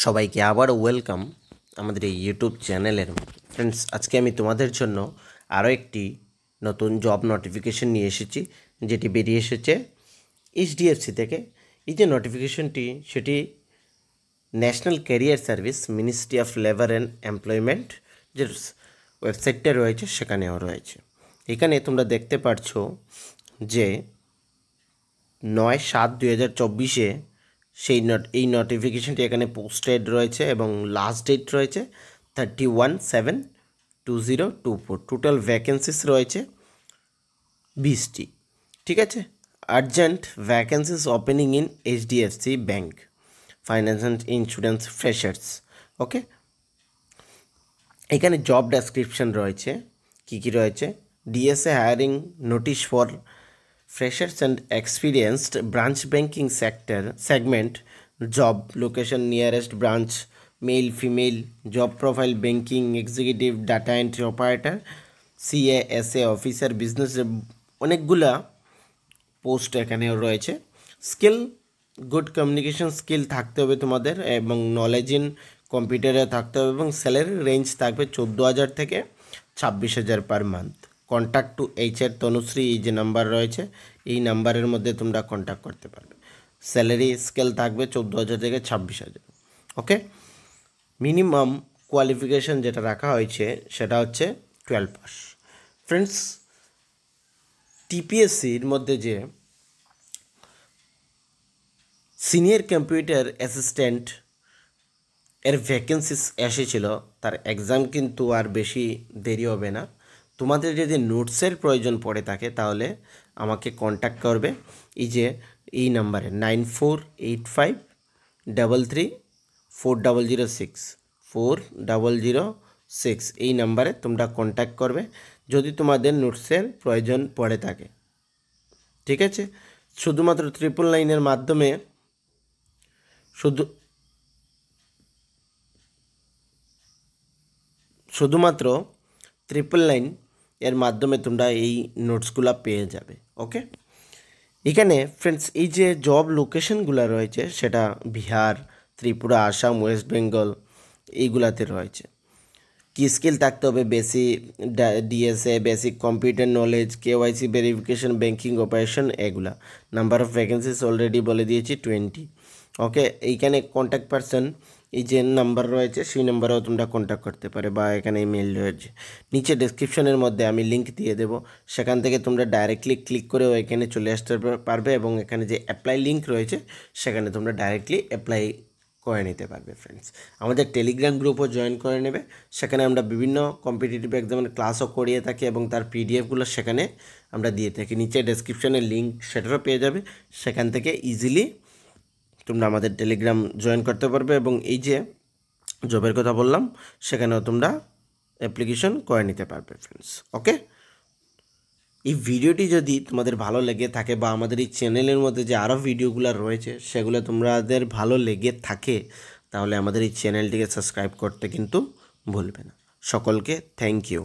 সবাইকে আবারও ওয়েলকাম আমাদের এই ইউটিউব চ্যানেলের। ফ্রেন্ডস, আজকে আমি তোমাদের জন্য আরও একটি নতুন জব নোটিফিকেশন নিয়ে এসেছি, যেটি বেরিয়ে এসেছে এইচডিএফসি থেকে। এই যে নোটিফিকেশনটি, সেটি national career service, ministry of labour and employment যে ওয়েবসাইটটা রয়েছে সেখানেও রয়েছে। এখানে তোমরা দেখতে পাচ্ছ যে 9/7/2024 এই নোটিফিকেশনটি এখানে পোস্টেড রয়েছে এবং লাস্ট ডেট রয়েছে 31/7/2024। টোটাল ভ্যাকেন্সিস রয়েছে 20টি। ঠিক আছে, urgent vacancies opening in HDFC bank, finance and insurance freshers. Okay, এখানে জব ডেসক্রিপশন রয়েছে, কি রয়েছে: DSA hiring notice for freshers and experienced branch banking sector segment, job location nearest branch, male female, job profile banking executive, data entry operator, CASA officer, business, অনেকগুলা post এখানেও রয়েছে। Skill, good communication skill থাকতে হবে তোমাদের এবং knowledge in কম্পিউটারে থাকতে হবে এবং স্যালারি রেঞ্জ থাকবে 14,000 থেকে 26,000 per month. Contact two HR Tanushree, এই যে নাম্বার রয়েছে এই নাম্বারের মধ্যে তোমরা কন্ট্যাক্ট করতে পারবে। স্যালারি স্কেল থাকবে 14,000 থেকে 26,000। ওকে, মিনিমাম কোয়ালিফিকেশান যেটা রাখা হয়েছে সেটা হচ্ছে 12 পাস। ফ্রেন্ডস, টিপিএসসির মধ্যে যে সিনিয়র কম্পিউটার অ্যাসিস্ট্যান্ট এর ভ্যাকেন্সিস এসেছিল, তার এক্সাম কিন্তু আর বেশি দেরি হবে না। তোমাদের যদি নোটসের প্রয়োজন পড়ে থাকে তাহলে আমাকে কন্ট্যাক্ট করবে এই নাম্বারে 9483340064 এই নাম্বারে তোমরা কন্ট্যাক্ট করবে যদি তোমাদের নোটসের প্রয়োজন পড়ে থাকে। ঠিক আছে, শুধুমাত্র 999-এর মাধ্যমে শুধুমাত্র 999 এর মাধ্যমে তোমরা এই নোটসগুলো পেয়ে যাবে। ওকে, এখানে ফ্রেন্ডস এই যে জব লোকেশনগুলো রয়েছে সেটা বিহার, ত্রিপুরা, আসাম, ওয়েস্ট বেঙ্গল এইগুলাতে রয়েছে। কি স্কিল থাকতে হবে: basic DSA, basic computer knowledge, KYC verification, banking operation, এগুলা। নাম্বার অফ ভ্যাকেন্সিস অলরেডি বলে দিয়েছি 20। ওকে, এইখানে কন্ট্যাক্ট পারসন এই যে নাম্বার রয়েছে সেই নাম্বারেও তোমরা কন্ট্যাক্ট করতে পারে বা এখানে ইমেল রয়েছে। নিচে ডেসক্রিপশনের মধ্যে আমি লিঙ্ক দিয়ে দেবো, সেখান থেকে তোমরা ডাইরেক্টলি ক্লিক করেও এখানে চলে আসতে পারবে এবং এখানে যে অ্যাপ্লাই লিঙ্ক রয়েছে সেখানে তোমরা ডাইরেক্টলি অ্যাপ্লাই করে নিতে পারবে। ফ্রেন্ডস, আমাদের টেলিগ্রাম গ্রুপও জয়েন করে নেবে, সেখানে আমরা বিভিন্ন কম্পিটিটিভ এক্সামের ক্লাসও করিয়ে থাকি এবং তার পিডিএফগুলো সেখানে আমরা দিয়ে থাকি। নিচে ডেসক্রিপশনের লিঙ্ক সেটারও পেয়ে যাবে, সেখান থেকে ইজিলি তোমরা আমাদের টেলিগ্রাম জয়েন করতে পারবে এবং এই যে জবের কথা বললাম সেখানেও তোমরা অ্যাপ্লিকেশন করে নিতে পারবে। ফ্রেন্ডস, ওকে, এই ভিডিওটি যদি তোমাদের ভালো লেগে থাকে বা আমাদের এই চ্যানেলের মধ্যে যে আরও ভিডিওগুলো রয়েছে সেগুলো তোমাদের ভালো লেগে থাকে তাহলে আমাদের এই চ্যানেলটিকে সাবস্ক্রাইব করতে কিন্তু ভুলবে না। সকলকে থ্যাংক ইউ।